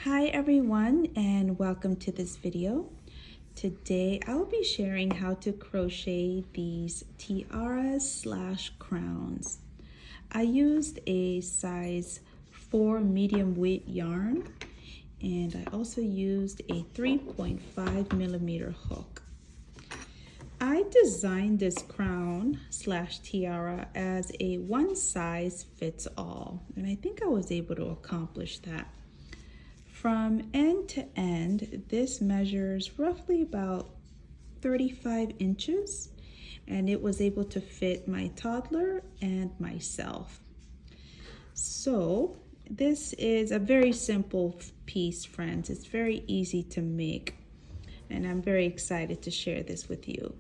Hi everyone and welcome to this video. Today I'll be sharing how to crochet these tiaras slash crowns. I used a size 4 medium weight yarn and I also used a 3.5 millimeter hook. I designed this crown slash tiara as a one size fits all, and I think I was able to accomplish that. From end to end, this measures roughly about 35 inches, and it was able to fit my toddler and myself. So this is a very simple piece, friends. It's very easy to make, and I'm very excited to share this with you.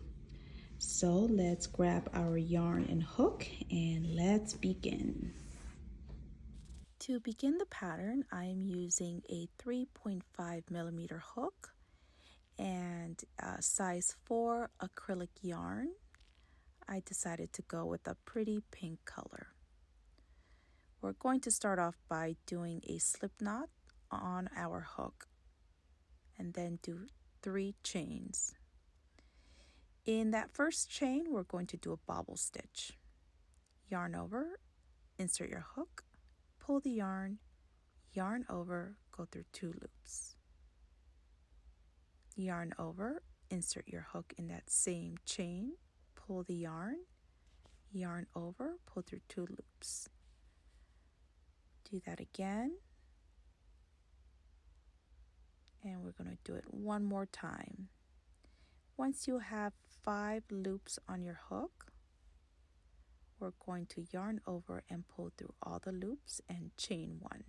So let's grab our yarn and hook and let's begin. To begin the pattern, I am using a 3.5 millimeter hook and a size 4 acrylic yarn. I decided to go with a pretty pink color. We're going to start off by doing a slip knot on our hook and then do 3 chains. In that first chain, we're going to do a bobble stitch. Yarn over, insert your hook, pull the yarn over, go through 2 loops. Yarn over, insert your hook in that same chain, pull the yarn over, pull through 2 loops. Do that again. And we're going to do it one more time. Once you have 5 loops on your hook, we're going to yarn over and pull through all the loops and chain 1.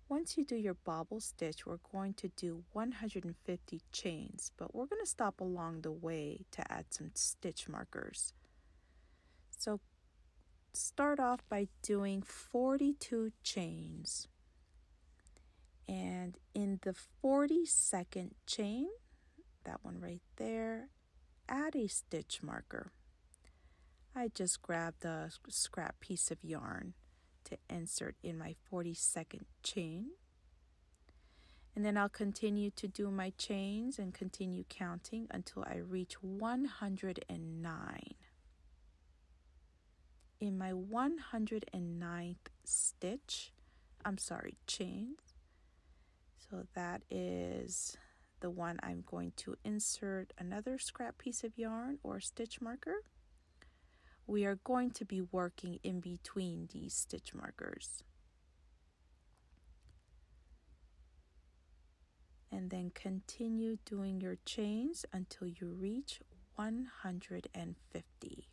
Once you do your bobble stitch, we're going to do 150 chains, but we're going to stop along the way to add some stitch markers. So start off by doing 42 chains. And in the 42nd chain, that one right there, add a stitch marker. I just grabbed a scrap piece of yarn to insert in my 42nd chain. And then I'll continue to do my chains and continue counting until I reach 109. In my 109th chain, so that is the one I'm going to insert another scrap piece of yarn or stitch marker. We are going to be working in between these stitch markers. And then continue doing your chains until you reach 150.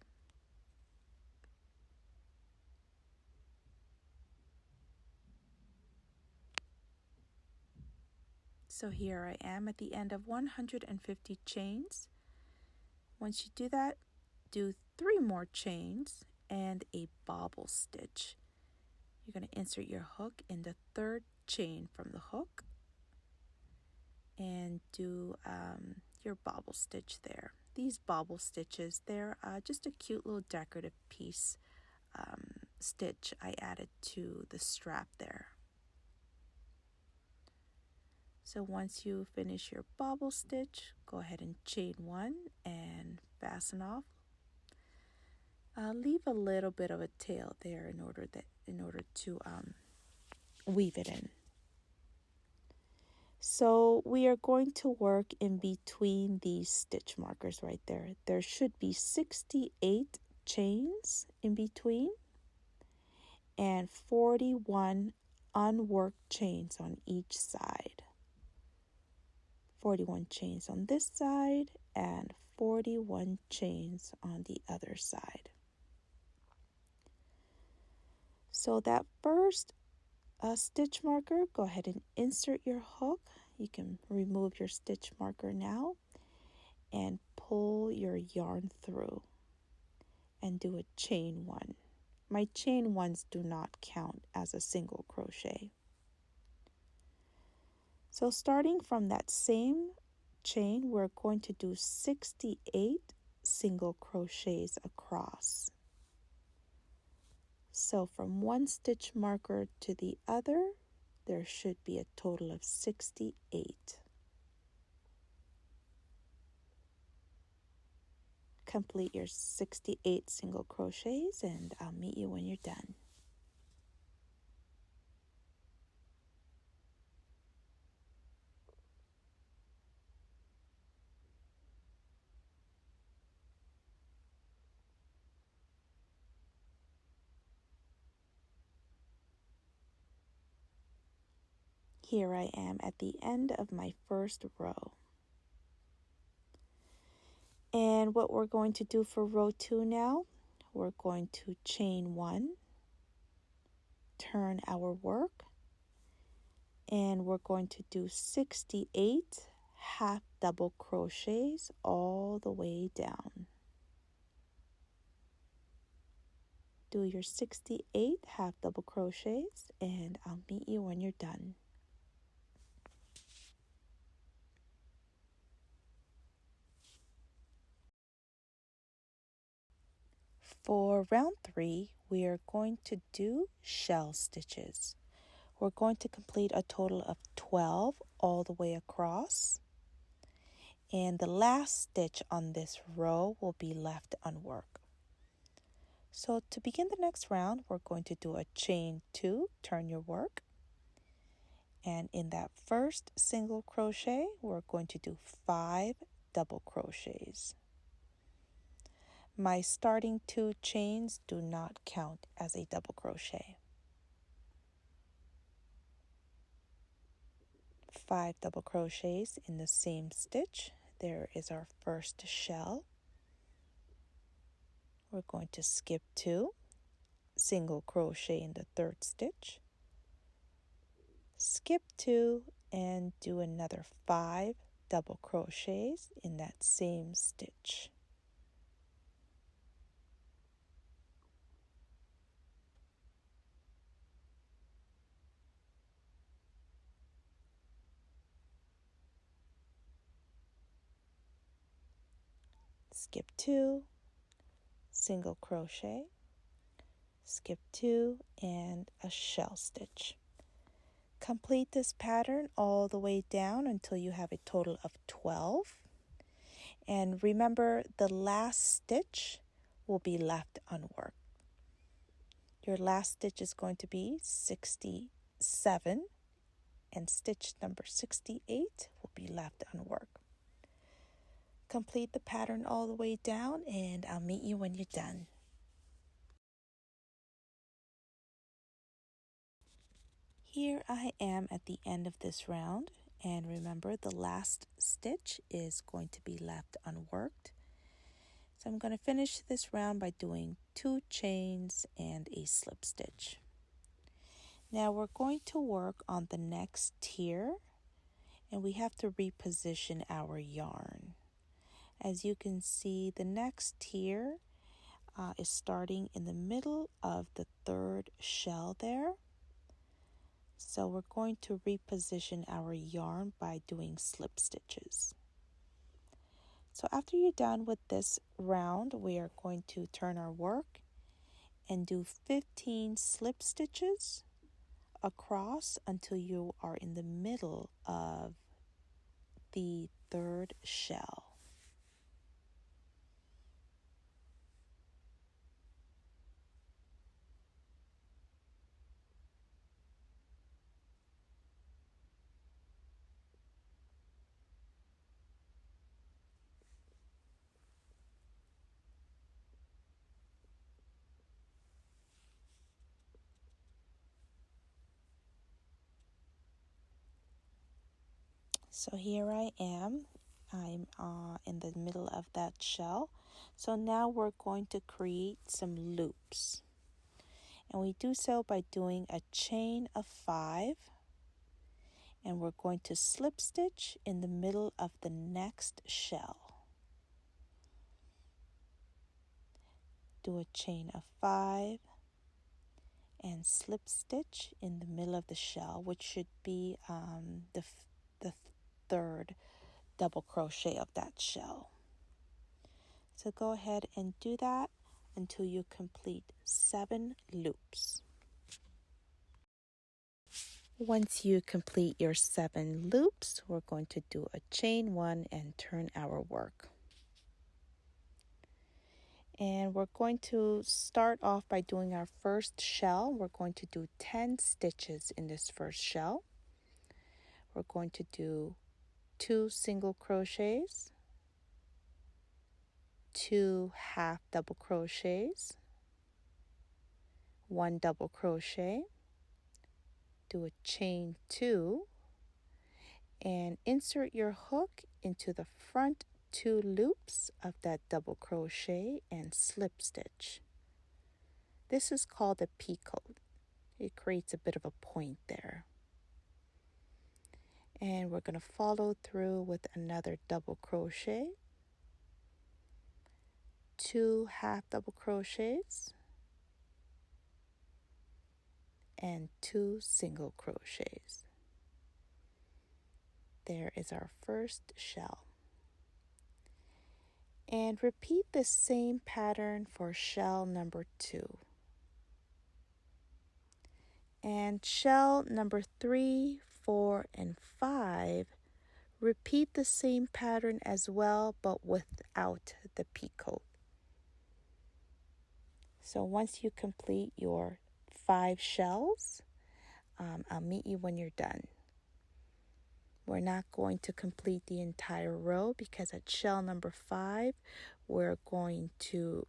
So here I am at the end of 150 chains. Once you do that, do 3 more chains and a bobble stitch. You're going to insert your hook in the 3rd chain from the hook and do your bobble stitch there. These bobble stitches, they're just a cute little decorative piece stitch I added to the strap there. So once you finish your bobble stitch, go ahead and chain 1 and fasten off. Leave a little bit of a tail there in order to weave it in. So we are going to work in between these stitch markers right there. There should be 68 chains in between and 41 unworked chains on each side. 41 chains on this side and 41 chains on the other side. So that first stitch marker, go ahead and insert your hook. You can remove your stitch marker now and pull your yarn through and do a chain 1. My chain 1s do not count as a single crochet. So starting from that same chain, we're going to do 68 single crochets across. So from one stitch marker to the other, there should be a total of 68. Complete your 68 single crochets and I'll meet you when you're done. Here I am at the end of my first row. And what we're going to do for row 2 now, we're going to chain 1, turn our work, and we're going to do 68 half double crochets all the way down. Do your 68 half double crochets and I'll meet you when you're done. For round 3, we are going to do shell stitches. We're going to complete a total of 12 all the way across. And the last stitch on this row will be left unworked. So to begin the next round, we're going to do a chain 2, turn your work. And in that first single crochet, we're going to do 5 double crochets. My starting 2 chains do not count as a double crochet. 5 double crochets in the same stitch. There is our first shell. We're going to skip 2, single crochet in the third stitch, skip 2, and do another 5 double crochets in that same stitch. Skip 2, single crochet, skip 2, and a shell stitch. Complete this pattern all the way down until you have a total of 12. And remember, the last stitch will be left unworked. Your last stitch is going to be 67, and stitch number 68 will be left unworked. Complete the pattern all the way down, and I'll meet you when you're done. Here I am at the end of this round, and remember the last stitch is going to be left unworked. So I'm going to finish this round by doing 2 chains and a slip stitch. Now we're going to work on the next tier, and we have to reposition our yarn. As you can see, the next tier is starting in the middle of the third shell there. So we're going to reposition our yarn by doing slip stitches. So after you're done with this round, we are going to turn our work and do 15 slip stitches across until you are in the middle of the third shell. So here I am. I'm in the middle of that shell. So now we're going to create some loops. And we do so by doing a chain of 5. And we're going to slip stitch in the middle of the next shell. Do a chain of 5 and slip stitch in the middle of the shell, which should be the third double crochet of that shell. So go ahead and do that until you complete 7 loops. Once you complete your 7 loops, we're going to do a chain 1 and turn our work. And we're going to start off by doing our first shell. We're going to do 10 stitches in this first shell. We're going to do 2 single crochets, 2 half double crochets, 1 double crochet, do a chain 2, and insert your hook into the front 2 loops of that double crochet and slip stitch. This is called a picot. It creates a bit of a point there. And we're going to follow through with another double crochet, 2 half double crochets, and 2 single crochets. There is our first shell. And repeat the same pattern for shell number 2. And shell number 3, 4, and 5, repeat the same pattern as well, but without the picot. So once you complete your 5 shells, I'll meet you when you're done. We're not going to complete the entire row because at shell number 5, we're going to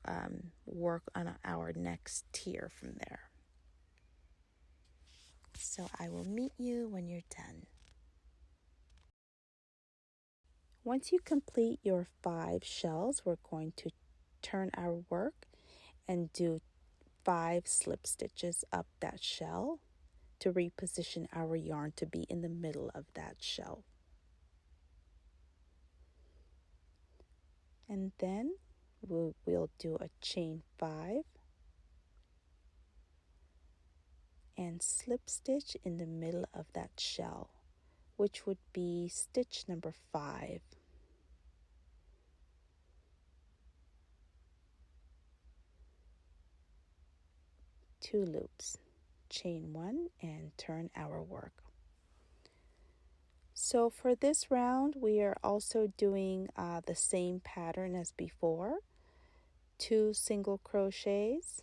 work on our next tier from there. So I will meet you when you're done. Once you complete your 5 shells, we're going to turn our work and do 5 slip stitches up that shell to reposition our yarn to be in the middle of that shell. And then we'll do a chain 5 and slip stitch in the middle of that shell, which would be stitch number 5. Two loops, chain 1 and turn our work. So for this round, we are also doing the same pattern as before. 2 single crochets,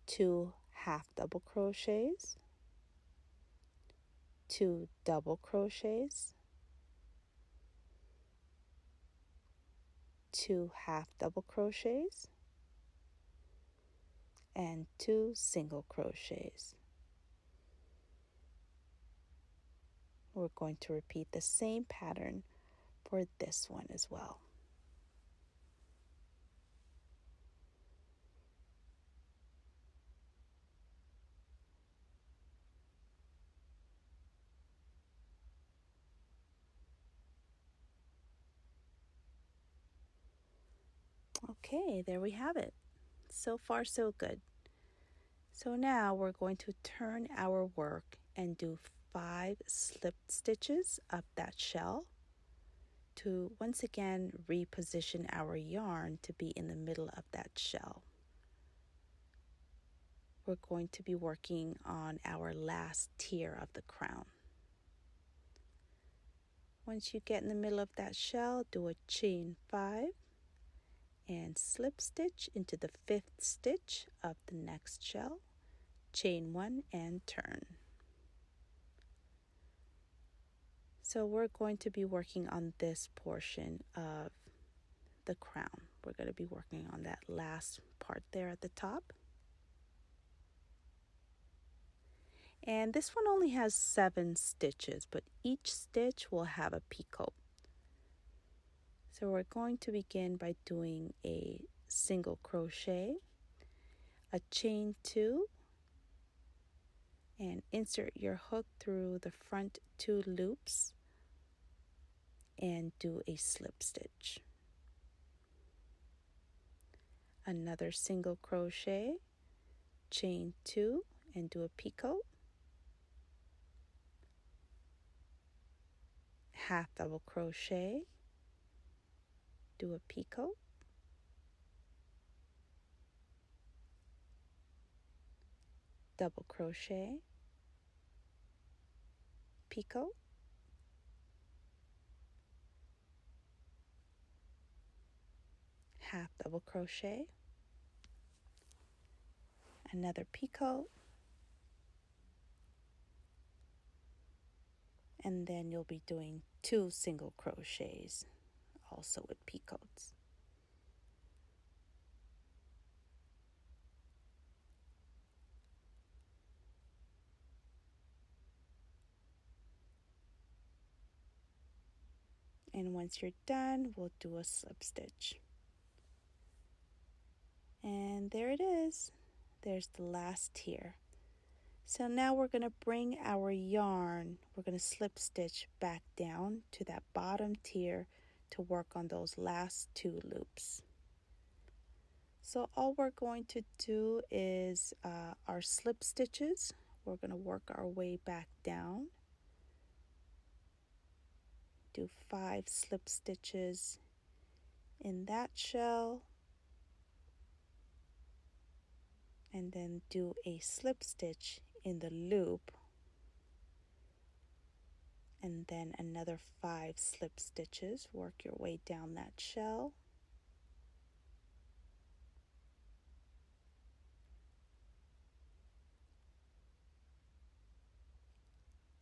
2 half double crochets, 2 double crochets, 2 half double crochets, and 2 single crochets. We're going to repeat the same pattern for this one as well. Okay, there we have it. So far, so good. So now we're going to turn our work and do 5 slip stitches up that shell to once again reposition our yarn to be in the middle of that shell. We're going to be working on our last tier of the crown. Once you get in the middle of that shell, do a chain 5 and slip stitch into the 5th stitch of the next shell, chain 1 and turn. So we're going to be working on this portion of the crown. We're going to be working on that last part there at the top. And this one only has 7 stitches, but each stitch will have a picot. So we're going to begin by doing a single crochet, a chain 2, and insert your hook through the front 2 loops and do a slip stitch. Another single crochet, chain 2, and do a picot. Half double crochet, do a picot. Double crochet, picot, half double crochet, another picot, and then you'll be doing 2 single crochets also with picots. And once you're done, we'll do a slip stitch. And there it is. There's the last tier. So now we're going to bring our yarn, we're going to slip stitch back down to that bottom tier to work on those last 2 loops. So all we're going to do is our slip stitches. We're going to work our way back down. Do 5 slip stitches in that shell, and then do a slip stitch in the loop, and then another 5 slip stitches. Work your way down that shell,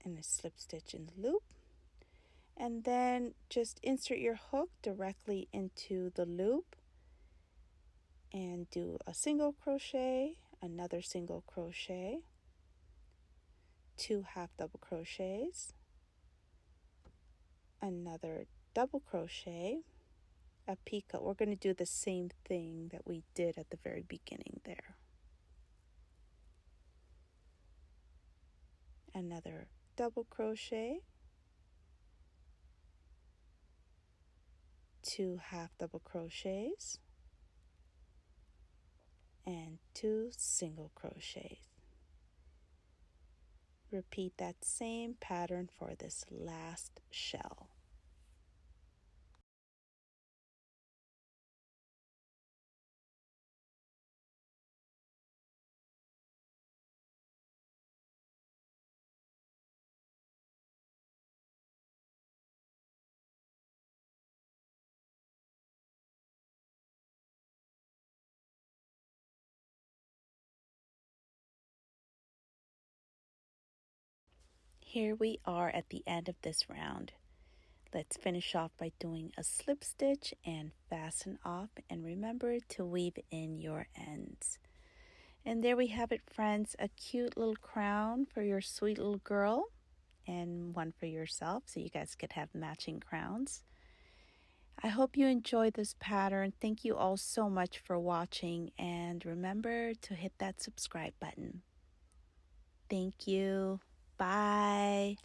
and a slip stitch in the loop, and then just insert your hook directly into the loop and do a single crochet, another single crochet, 2 half double crochets, another double crochet, a picot. We're going to do the same thing that we did at the very beginning there. Another double crochet, 2 half double crochets, and 2 single crochets. Repeat that same pattern for this last shell. Here we are at the end of this round. Let's finish off by doing a slip stitch and fasten off, and remember to weave in your ends. And there we have it, friends, a cute little crown for your sweet little girl and one for yourself, so you guys could have matching crowns. I hope you enjoyed this pattern. Thank you all so much for watching, and remember to hit that subscribe button. Thank you. Bye.